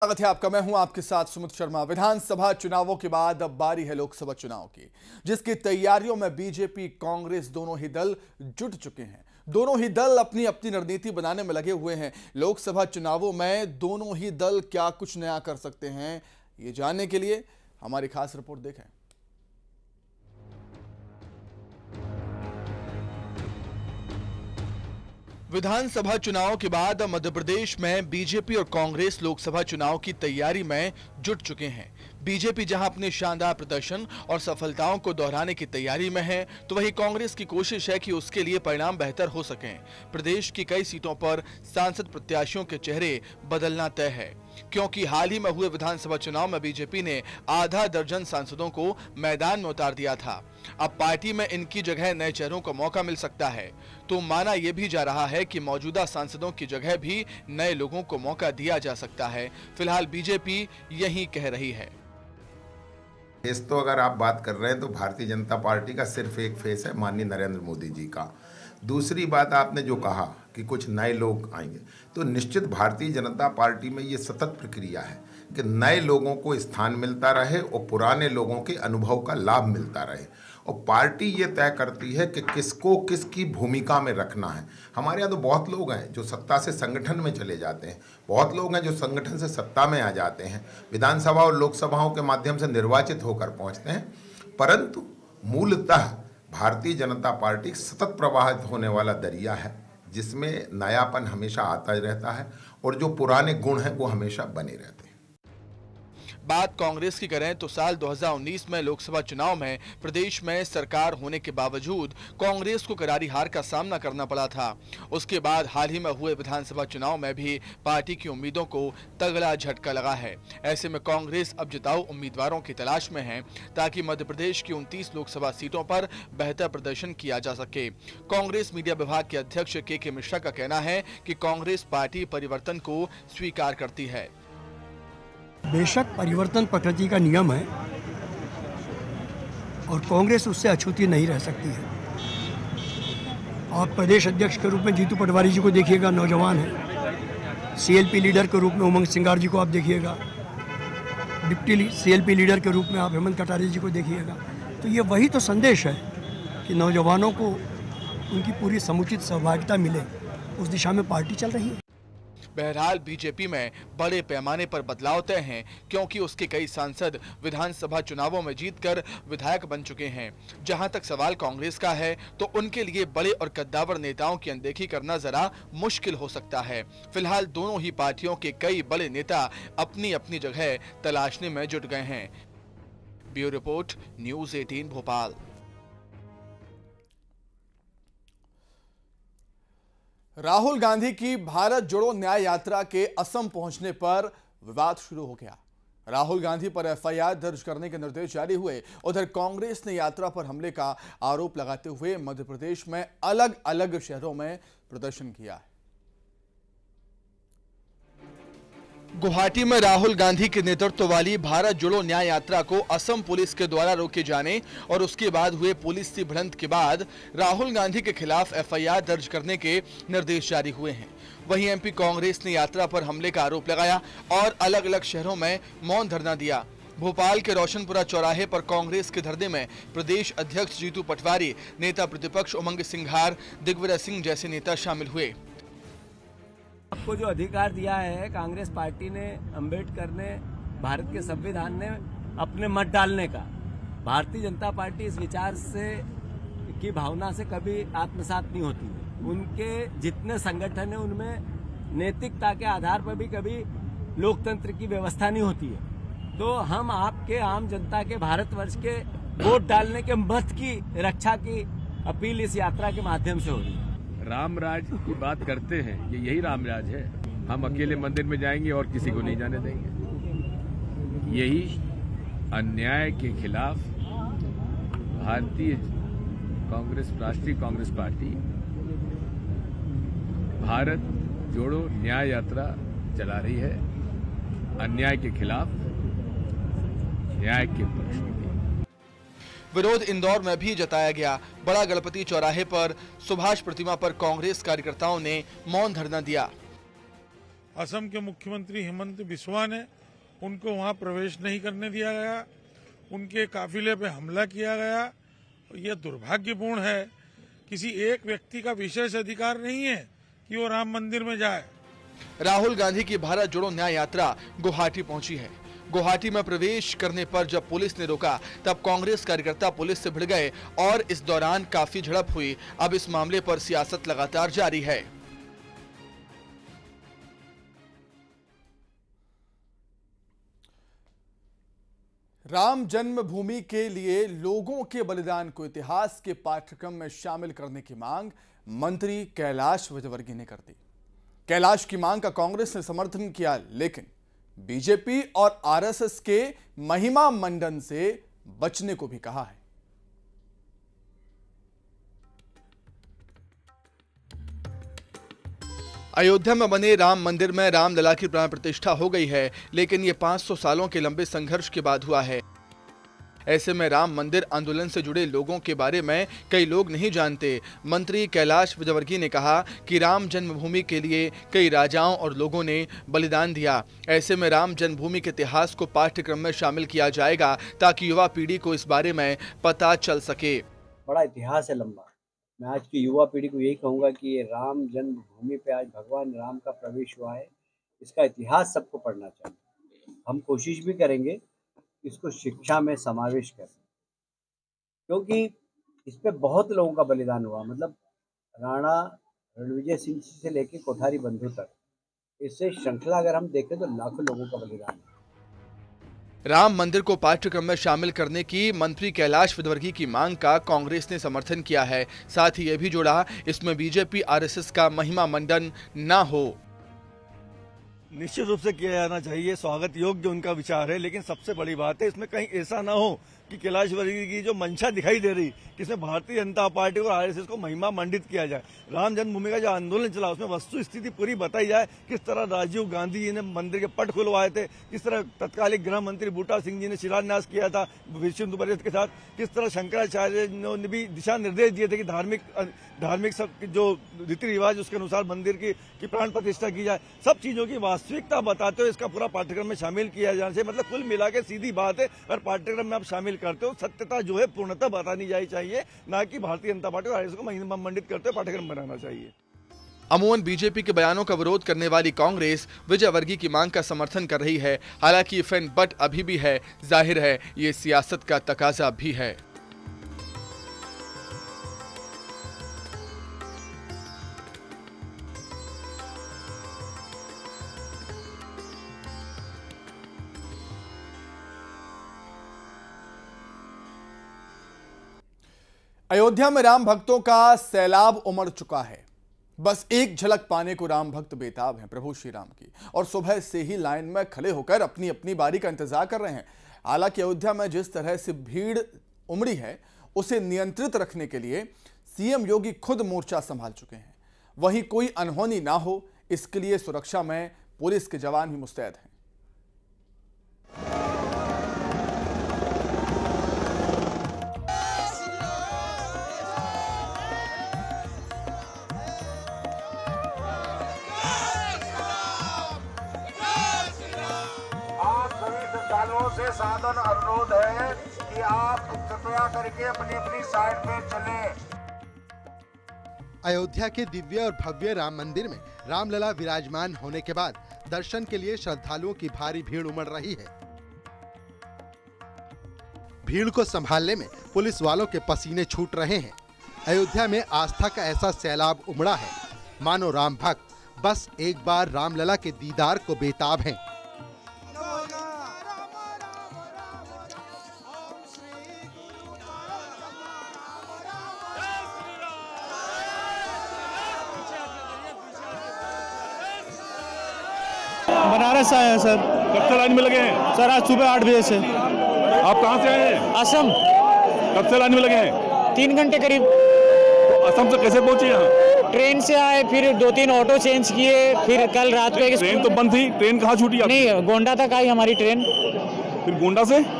स्वागत है आपका। मैं हूं आपके साथ सुमित शर्मा। विधानसभा चुनावों के बाद अब बारी है लोकसभा चुनाव की, जिसकी तैयारियों में बीजेपी कांग्रेस दोनों ही दल जुट चुके हैं। दोनों ही दल अपनी अपनी रणनीति बनाने में लगे हुए हैं। लोकसभा चुनावों में दोनों ही दल क्या कुछ नया कर सकते हैं, ये जानने के लिए हमारी खास रिपोर्ट देखें। विधानसभा चुनाव के बाद मध्य प्रदेश में बीजेपी और कांग्रेस लोकसभा चुनाव की तैयारी में जुट चुके हैं। बीजेपी जहां अपने शानदार प्रदर्शन और सफलताओं को दोहराने की तैयारी में है, तो वहीं कांग्रेस की कोशिश है कि उसके लिए परिणाम बेहतर हो सकें। प्रदेश की कई सीटों पर सांसद प्रत्याशियों के चेहरे बदलना तय है, क्योंकि हाल ही में हुए विधानसभा चुनाव में बीजेपी ने आधा दर्जन सांसदों को मैदान में उतार दिया था। अब पार्टी में इनकी जगह नए चेहरों को मौका मिल सकता है, तो माना यह भी जा रहा है कि मौजूदा सांसदों की जगह भी नए लोगों को मौका दिया जा सकता है। फिलहाल बीजेपी यही कह रही है। फेस तो अगर आप बात कर रहे हैं तो भारतीय जनता पार्टी का सिर्फ एक फेस है, माननीय नरेंद्र मोदी जी का। दूसरी बात, आपने जो कहा कि कुछ नए लोग आएंगे, तो निश्चित भारतीय जनता पार्टी में ये सतत प्रक्रिया है कि नए लोगों को स्थान मिलता रहे और पुराने लोगों के अनुभव का लाभ मिलता रहे, और पार्टी ये तय करती है कि किसको किसकी भूमिका में रखना है। हमारे यहाँ तो बहुत लोग हैं जो सत्ता से संगठन में चले जाते हैं, बहुत लोग हैं जो संगठन से सत्ता में आ जाते हैं, विधानसभा और लोकसभाओं के माध्यम से निर्वाचित होकर पहुँचते हैं, परंतु मूलतः भारतीय जनता पार्टी सतत प्रवाहित होने वाला दरिया है, जिसमें नयापन हमेशा आता रहता है और जो पुराने गुण हैं वो हमेशा बने रहते हैं। बात कांग्रेस की करें तो साल 2019 में लोकसभा चुनाव में प्रदेश में सरकार होने के बावजूद कांग्रेस को करारी हार का सामना करना पड़ा था। उसके बाद हाल ही में हुए विधानसभा चुनाव में भी पार्टी की उम्मीदों को तगड़ा झटका लगा है। ऐसे में कांग्रेस अब जिताऊ उम्मीदवारों की तलाश में है, ताकि मध्य प्रदेश की 29 लोकसभा सीटों पर बेहतर प्रदर्शन किया जा सके। कांग्रेस मीडिया विभाग के अध्यक्ष के मिश्रा का कहना है कि कांग्रेस पार्टी परिवर्तन को स्वीकार करती है। बेशक परिवर्तन प्रकृति का नियम है और कांग्रेस उससे अछूती नहीं रह सकती है। आप प्रदेश अध्यक्ष के रूप में जीतू पटवारी जी को देखिएगा, नौजवान है। सीएलपी लीडर के रूप में उमंग सिंगार जी को आप देखिएगा, डिप्टी सीएलपी लीडर के रूप में आप हेमंत कटारिया जी को देखिएगा। तो ये वही तो संदेश है कि नौजवानों को उनकी पूरी समुचित सहभागिता मिले, उस दिशा में पार्टी चल रही है। बहरहाल बीजेपी में बड़े पैमाने पर बदलाव तय हैं, क्योंकि उसके कई सांसद विधानसभा चुनावों में जीतकर विधायक बन चुके हैं। जहां तक सवाल कांग्रेस का है, तो उनके लिए बड़े और कद्दावर नेताओं की अनदेखी करना जरा मुश्किल हो सकता है। फिलहाल दोनों ही पार्टियों के कई बड़े नेता अपनी अपनी जगह तलाशने में जुट गए हैं। Bureau report, news 18 Bhopal. Rahul Gandhi की भारत जोड़ो न्याय यात्रा के असम पहुंचने पर विवाद शुरू हो गया। राहुल गांधी पर एफआईआर दर्ज करने के निर्देश जारी हुए। उधर कांग्रेस ने यात्रा पर हमले का आरोप लगाते हुए मध्य प्रदेश में अलग अलग शहरों में प्रदर्शन किया है। गुवाहाटी में राहुल गांधी के नेतृत्व वाली भारत जोड़ो न्याय यात्रा को असम पुलिस के द्वारा रोके जाने और उसके बाद हुए पुलिस से भिड़ंत के बाद राहुल गांधी के खिलाफ एफआईआर दर्ज करने के निर्देश जारी हुए हैं। वहीं एमपी कांग्रेस ने यात्रा पर हमले का आरोप लगाया और अलग अलग शहरों में मौन धरना दिया। भोपाल के रोशनपुरा चौराहे पर कांग्रेस के धरने में प्रदेश अध्यक्ष जीतू पटवारी, नेता प्रतिपक्ष उमंग सिंघार, दिग्विजय सिंह जैसे नेता शामिल हुए। आपको जो अधिकार दिया है कांग्रेस पार्टी ने, अंबेडकर ने, भारत के संविधान ने अपने मत डालने का, भारतीय जनता पार्टी इस विचार से की भावना से कभी आत्मसात नहीं होती है। उनके जितने संगठन है उनमें नैतिकता के आधार पर भी कभी लोकतंत्र की व्यवस्था नहीं होती है। तो हम आपके आम जनता के, भारतवर्ष के वोट डालने के मत की रक्षा की अपील इस यात्रा के माध्यम से हो रही है। रामराज की बात करते हैं, ये यही रामराज है। हम अकेले मंदिर में जाएंगे और किसी को नहीं जाने देंगे। यही अन्याय के खिलाफ भारतीय कांग्रेस, राष्ट्रीय कांग्रेस पार्टी भारत जोड़ो न्याय यात्रा चला रही है। अन्याय के खिलाफ, न्याय के पक्ष में। विरोध इंदौर में भी जताया गया। बड़ा गणपति चौराहे पर सुभाष प्रतिमा पर कांग्रेस कार्यकर्ताओं ने मौन धरना दिया। असम के मुख्यमंत्री हेमंत बिस्वा ने, उनको वहां प्रवेश नहीं करने दिया गया, उनके काफिले पे हमला किया गया। यह दुर्भाग्यपूर्ण है। किसी एक व्यक्ति का विशेष अधिकार नहीं है कि वो राम मंदिर में जाए। राहुल गांधी की भारत जोड़ो न्याय यात्रा गुवाहाटी पहुंची है। गुवाहाटी में प्रवेश करने पर जब पुलिस ने रोका, तब कांग्रेस कार्यकर्ता पुलिस से भिड़ गए और इस दौरान काफी झड़प हुई। अब इस मामले पर सियासत लगातार जारी है। राम जन्मभूमि के लिए लोगों के बलिदान को इतिहास के पाठ्यक्रम में शामिल करने की मांग मंत्री कैलाश विजयवर्गीय ने कर दी। कैलाश की मांग का कांग्रेस ने समर्थन किया, लेकिन बीजेपी और आरएसएस के महिमा मंडन से बचने को भी कहा है। अयोध्या में बने राम मंदिर में रामलला की प्राण प्रतिष्ठा हो गई है, लेकिन ये 500 सालों के लंबे संघर्ष के बाद हुआ है। ऐसे में राम मंदिर आंदोलन से जुड़े लोगों के बारे में कई लोग नहीं जानते। मंत्री कैलाश विजयवर्गीय ने कहा कि राम जन्मभूमि के लिए कई राजाओं और लोगों ने बलिदान दिया। ऐसे में राम जन्मभूमि के इतिहास को पाठ्यक्रम में शामिल किया जाएगा ताकि युवा पीढ़ी को इस बारे में पता चल सके। बड़ा इतिहास है लंबा। मैं आज की युवा पीढ़ी को यही कहूँगा कि ये राम जन्मभूमि पे आज भगवान राम का प्रवेश हुआ है, इसका इतिहास सबको पढ़ना चाहिए। हम कोशिश भी करेंगे इसको शिक्षा में समावेश करें, क्योंकि इस पे बहुत लोगों का बलिदान हुआ। मतलब राणा रणविजय सिंह से लेके कोठारी बंधु तक, इससे श्रृंखला अगर हम देखें तो लाखों लोगों का बलिदान है। राम मंदिर को पाठ्यक्रम में शामिल करने की मंत्री कैलाश विजयवर्गीय की मांग का कांग्रेस ने समर्थन किया है। साथ ही यह भी जोड़ा, इसमें बीजेपी आरएसएस का महिमा मंडन न हो। निश्चित रूप से किया जाना चाहिए, स्वागत योग्य उनका विचार है, लेकिन सबसे बड़ी बात है इसमें कहीं ऐसा ना हो कि कैलाश विजयवर्गीय की जो मंशा दिखाई दे रही कि इसमें भारतीय जनता पार्टी और आरएसएस को महिमा मंडित किया जाए। राम जन्मभूमि का जो आंदोलन चला उसमें वस्तु स्थिति पूरी बताई जाए, किस तरह राजीव गांधी जी ने मंदिर के पट खुलवाए थे, किस तरह तत्कालीन गृह मंत्री बूटा सिंह जी ने शिलान्यास किया था विश्व हिंदू परिषद के साथ, किस तरह शंकराचार्य ने भी दिशा निर्देश दिए थे कि धार्मिक सब जो रीति रिवाज उसके अनुसार मंदिर की प्राण प्रतिष्ठा की जाए। सब चीजों की वास्तविकता बताते हुए इसका पूरा पाठ्यक्रम में शामिल किया जाना चाहिए। मतलब कुल मिला के सीधी बात है, अगर पाठ्यक्रम में आप शामिल करते हो, सत्यता जो है पूर्णतः बतानी जानी चाहिए, ना कि भारतीय जनता पार्टी और आरएसएस को महिमा मंडित करते हुए पाठ्यक्रम बनाना चाहिए। अमूमन बीजेपी के बयानों का विरोध करने वाली कांग्रेस विजयवर्गीय की मांग का समर्थन कर रही है। हालांकि इफ एंड बट अभी भी है, जाहिर है ये सियासत का तकाजा भी है। अयोध्या में राम भक्तों का सैलाब उमड़ चुका है। बस एक झलक पाने को राम भक्त बेताब हैं प्रभु श्री राम की, और सुबह से ही लाइन में खड़े होकर अपनी अपनी बारी का इंतजार कर रहे हैं। हालांकि अयोध्या में जिस तरह से भीड़ उमड़ी है, उसे नियंत्रित रखने के लिए सीएम योगी खुद मोर्चा संभाल चुके हैं। वहीं कोई अनहोनी ना हो, इसके लिए सुरक्षा में पुलिस के जवान भी मुस्तैद हैं। से साधन अनुरोध है कि आप कृपया करके अपनी अपनी साइड पे चलें। अयोध्या के दिव्य और भव्य राम मंदिर में रामलला विराजमान होने के बाद दर्शन के लिए श्रद्धालुओं की भारी भीड़ उमड़ रही है। भीड़ को संभालने में पुलिस वालों के पसीने छूट रहे हैं। अयोध्या में आस्था का ऐसा सैलाब उमड़ा है, मानो राम भक्त बस एक बार रामलला के दीदार को बेताब हैं। बनारस आए हैं सर। कब से लाइन में लगे हैं? सर आज सुबह 8 बजे से। आप कहाँ से आए हैं? असम। कब से लाइन में लगे हैं? 3 घंटे करीब। तो असम से कैसे पहुँचे यहाँ? ट्रेन से आए, फिर 2-3 ऑटो चेंज किए, फिर कल रात को ट्रेन तो बंद थी, ट्रेन कहाँ छूटी? नहीं, गोंडा तक आई हमारी ट्रेन। फिर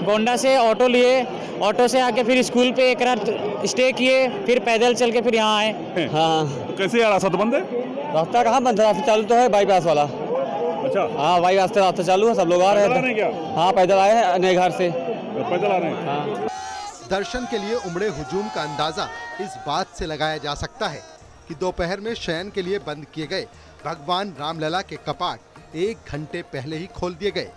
गोंडा से ऑटो लिए, ऑटो से आके फिर स्कूल पे एक रात स्टे किए, फिर पैदल चल के फिर यहाँ आए। हाँ। तो कैसे यार, रास्ता तो बंद है? रास्ता कहाँ बंद है, चालू तो है बाईपास वाला। अच्छा, हाँ भाई रास्ते चालू है, सब लोग आ रहे पैदल आ रहे हैं हैं। क्या? हाँ पैदल आए हैं नए घर से, पैदल आ रहे हैं। हाँ। दर्शन के लिए उमड़े हुजूम का अंदाजा इस बात से लगाया जा सकता है कि दोपहर में शयन के लिए बंद किए गए भगवान रामलला के कपाट 1 घंटे पहले ही खोल दिए गए।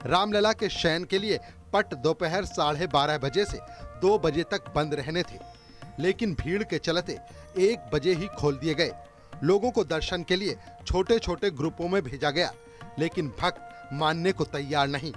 रामलला के शयन के लिए पट दोपहर 12:30 बजे से 2 बजे तक बंद रहने थे, लेकिन भीड़ के चलते 1 बजे ही खोल दिए गए। लोगों को दर्शन के लिए छोटे छोटे ग्रुपों में भेजा गया, लेकिन भक्त मानने को तैयार नहीं।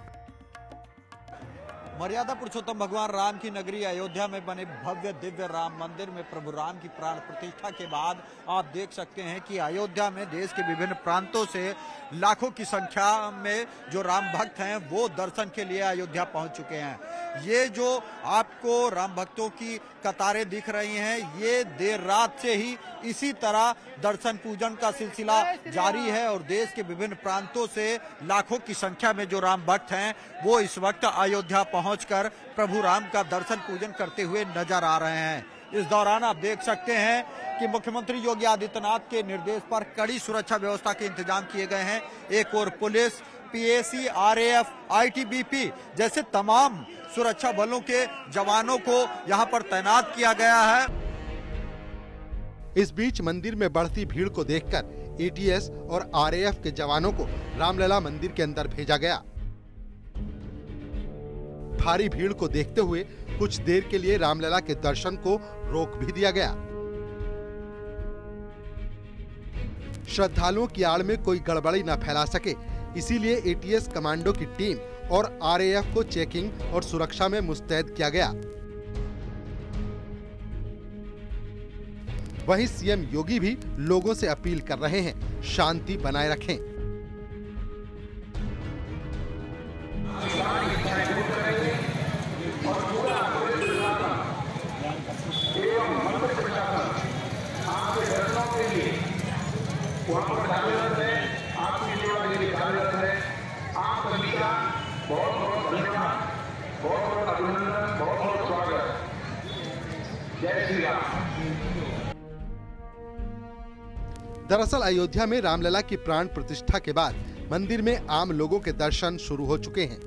मर्यादा पुरुषोत्तम भगवान राम की नगरी अयोध्या में बने भव्य दिव्य राम मंदिर में प्रभु राम की प्राण प्रतिष्ठा के बाद आप देख सकते हैं कि अयोध्या में देश के विभिन्न प्रांतों से लाखों की संख्या में जो राम भक्त हैं वो दर्शन के लिए अयोध्या पहुंच चुके हैं। ये जो आपको राम भक्तों की कतारें दिख रही हैं, ये देर रात से ही इसी तरह दर्शन पूजन का सिलसिला जारी है और देश के विभिन्न प्रांतों से लाखों की संख्या में जो राम भक्त हैं वो इस वक्त अयोध्या पहुंचकर प्रभु राम का दर्शन पूजन करते हुए नजर आ रहे हैं। इस दौरान आप देख सकते हैं कि मुख्यमंत्री योगी आदित्यनाथ के निर्देश पर कड़ी सुरक्षा व्यवस्था के इंतजाम किए गए हैं। एक और पुलिस, पीएसी, आरएएफ, आईटीबीपी जैसे तमाम सुरक्षा बलों के जवानों को यहां पर तैनात किया गया है। इस बीच मंदिर में बढ़ती भीड़ को देखकर एटीएस और आरएएफ के जवानों को रामलला मंदिर के अंदर भेजा गया। भारी भीड़ को देखते हुए कुछ देर के लिए रामलला के दर्शन को रोक भी दिया गया। श्रद्धालुओं की आड़ में कोई गड़बड़ी न फैला सके, इसीलिए एटीएस कमांडो की टीम और आरएएफ को चेकिंग और सुरक्षा में मुस्तैद किया गया। वहीं सीएम योगी भी लोगों से अपील कर रहे हैं, शांति बनाए रखें। दरअसल अयोध्या में रामलला की प्राण प्रतिष्ठा के बाद मंदिर में आम लोगों के दर्शन शुरू हो चुके हैं।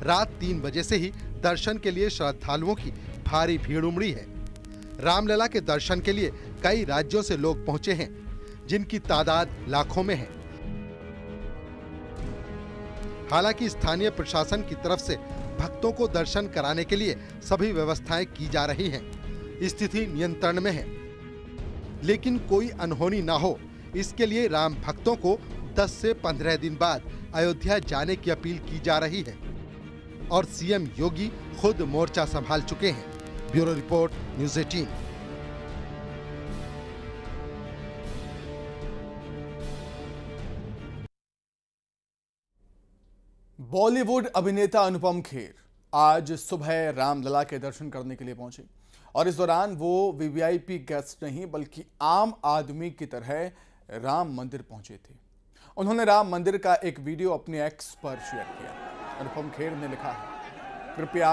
रात 3 बजे से ही दर्शन के लिए श्रद्धालुओं की भारी भीड़ उमड़ी है। रामलला के दर्शन के लिए कई राज्यों से लोग पहुंचे हैं, जिनकी तादाद लाखों में है। हालांकि स्थानीय प्रशासन की तरफ से भक्तों को दर्शन कराने के लिए सभी व्यवस्थाएं की जा रही हैं। स्थिति नियंत्रण में है, लेकिन कोई अनहोनी ना हो, इसके लिए राम भक्तों को 10 से 15 दिन बाद अयोध्या जाने की अपील की जा रही है और सीएम योगी खुद मोर्चा संभाल चुके हैं। Bureau report, news 18। बॉलीवुड अभिनेता अनुपम खेर आज सुबह रामलला के दर्शन करने के लिए पहुंचे और इस दौरान वो वीवीआईपी गेस्ट नहीं बल्कि आम आदमी की तरह राम मंदिर पहुंचे थे। उन्होंने राम मंदिर का एक वीडियो अपने एक्स पर शेयर किया। अनुपम खेर ने लिखा है, कृपया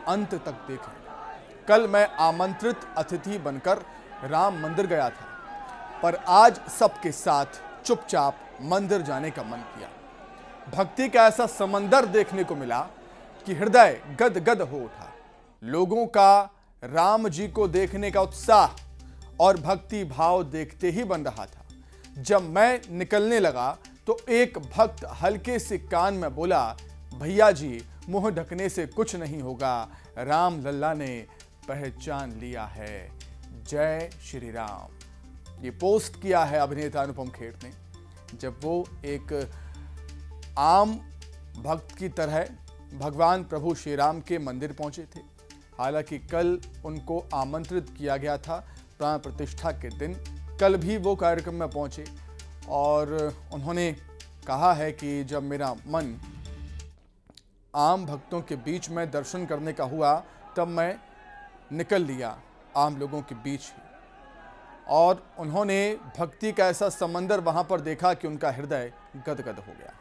अंत तक देखें। कल मैं आमंत्रित अतिथि बनकर राम मंदिर गया था, पर आज सबके साथ चुपचाप मंदिर जाने का मन किया। भक्ति का ऐसा समंदर देखने को मिला कि हृदय गदगद हो उठा। लोगों का राम जी को देखने का उत्साह और भक्ति भाव देखते ही बन रहा था। जब मैं निकलने लगा तो एक भक्त हल्के से कान में बोला, भैया जी मुंह ढकने से कुछ नहीं होगा, राम लल्ला ने पहचान लिया है, जय श्री राम। ये पोस्ट किया है अभिनेता अनुपम खेर ने, जब वो एक आम भक्त की तरह भगवान प्रभु श्री राम के मंदिर पहुंचे थे। हालांकि कल उनको आमंत्रित किया गया था प्राण प्रतिष्ठा के दिन। कल भी वो कार्यक्रम में पहुंचे और उन्होंने कहा है कि जब मेरा मन आम भक्तों के बीच में दर्शन करने का हुआ तब मैं निकल लिया आम लोगों के बीच ही। और उन्होंने भक्ति का ऐसा समंदर वहां पर देखा कि उनका हृदय गदगद हो गया।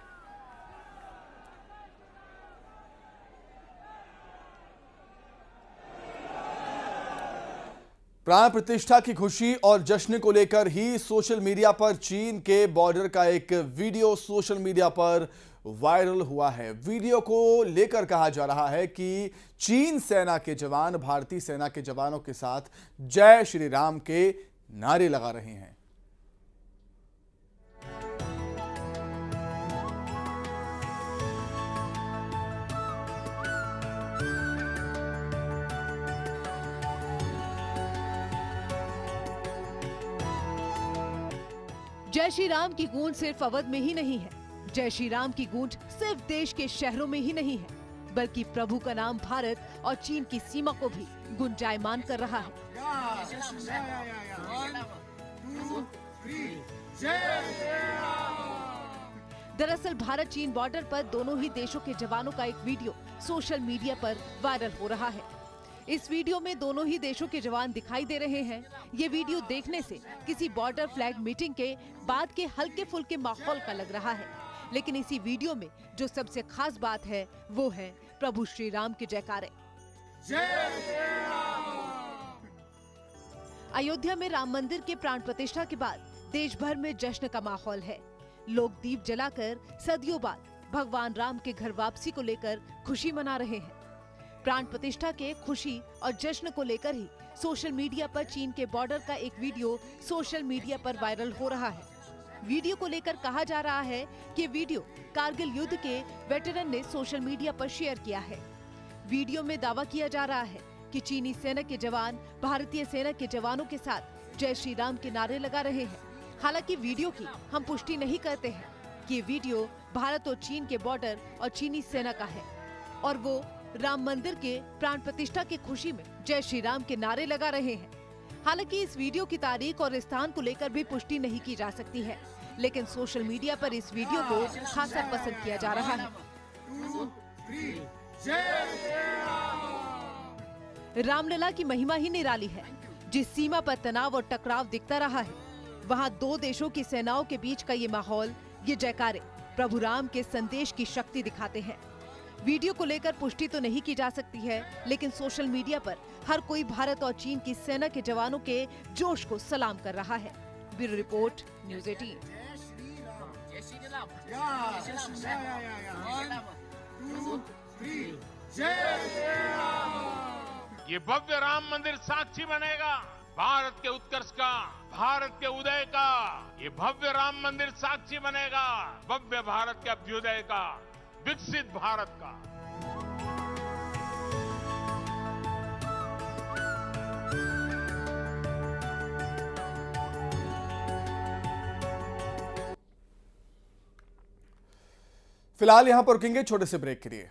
प्राण प्रतिष्ठा की खुशी और जश्न को लेकर ही सोशल मीडिया पर चीन के बॉर्डर का एक वीडियो सोशल मीडिया पर वायरल हुआ है। वीडियो को लेकर कहा जा रहा है कि चीन सेना के जवान भारतीय सेना के जवानों के साथ जय श्री राम के नारे लगा रहे हैं। जय श्री राम की गूंज सिर्फ अवध में ही नहीं है। जय श्री राम की गूंज सिर्फ देश के शहरों में ही नहीं है, बल्कि प्रभु का नाम भारत और चीन की सीमा को भी गुंजायमान कर रहा है। दरअसल भारत चीन बॉर्डर पर दोनों ही देशों के जवानों का एक वीडियो सोशल मीडिया पर वायरल हो रहा है। इस वीडियो में दोनों ही देशों के जवान दिखाई दे रहे हैं। ये वीडियो देखने से किसी बॉर्डर फ्लैग मीटिंग के बाद के हल्के फुल्के माहौल का लग रहा है, लेकिन इसी वीडियो में जो सबसे खास बात है वो है प्रभु श्री राम के जयकारे। अयोध्या में राम मंदिर के प्राण प्रतिष्ठा के बाद देश भर में जश्न का माहौल है। लोग दीप जलाकर सदियों बाद भगवान राम के घर वापसी को लेकर खुशी मना रहे हैं। प्राण प्रतिष्ठा के खुशी और जश्न को लेकर ही सोशल मीडिया पर चीन के बॉर्डर का एक वीडियो सोशल मीडिया पर वायरल हो रहा है। वीडियो को लेकर कहा जा रहा है कि वीडियो कारगिल युद्ध के वेटरन ने सोशल मीडिया पर शेयर किया है। वीडियो में दावा किया जा रहा है कि चीनी सेना के जवान भारतीय सेना के जवानों के साथ जय श्री राम के नारे लगा रहे हैं। हालांकि वीडियो की हम पुष्टि नहीं करते हैं कि ये वीडियो भारत और चीन के बॉर्डर और चीनी सेना का है और वो राम मंदिर के प्राण प्रतिष्ठा की खुशी में जय श्री राम के नारे लगा रहे हैं। हालांकि इस वीडियो की तारीख और स्थान को लेकर भी पुष्टि नहीं की जा सकती है, लेकिन सोशल मीडिया पर इस वीडियो को खासा पसंद किया जा रहा है। रामलला की महिमा ही निराली है। जिस सीमा पर तनाव और टकराव दिखता रहा है, वहाँ दो देशों की सेनाओं के बीच का ये माहौल, ये जयकारे प्रभु राम के संदेश की शक्ति दिखाते हैं। वीडियो को लेकर पुष्टि तो नहीं की जा सकती है, लेकिन सोशल मीडिया पर हर कोई भारत और चीन की सेना के जवानों के जोश को सलाम कर रहा है। Bureau report, news 18। ये भव्य राम मंदिर साक्षी बनेगा भारत के उत्कर्ष का, भारत के उदय का। ये भव्य राम मंदिर साक्षी बनेगा भव्य भारत के अभ्युदय का, विकसित भारत का। फिलहाल यहां पर रुकेंगे छोटे से ब्रेक के लिए।